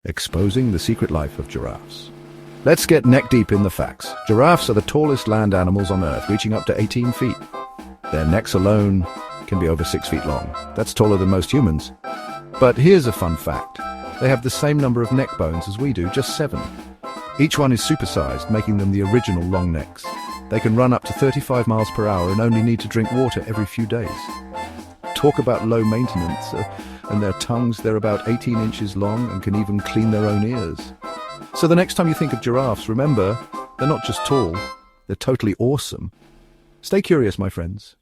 exposing the secret life of giraffes. Let's get neck-deep in the facts. Giraffes are the tallest land animals on Earth, reaching up to 18 feet. Their necks alone can be over 6 feet long. That's taller than most humans. But here's a fun fact. They have the same number of neck bones as we do, just 7. Each one is supersized, making them the original long necks. They can run up to 35 miles per hour and only need to drink water every few days. Talk about low maintenance, and their tongues, they're about 18 inches long and can even clean their own ears. So the next time you think of giraffes, remember, they're not just tall, they're totally awesome. Stay curious, my friends.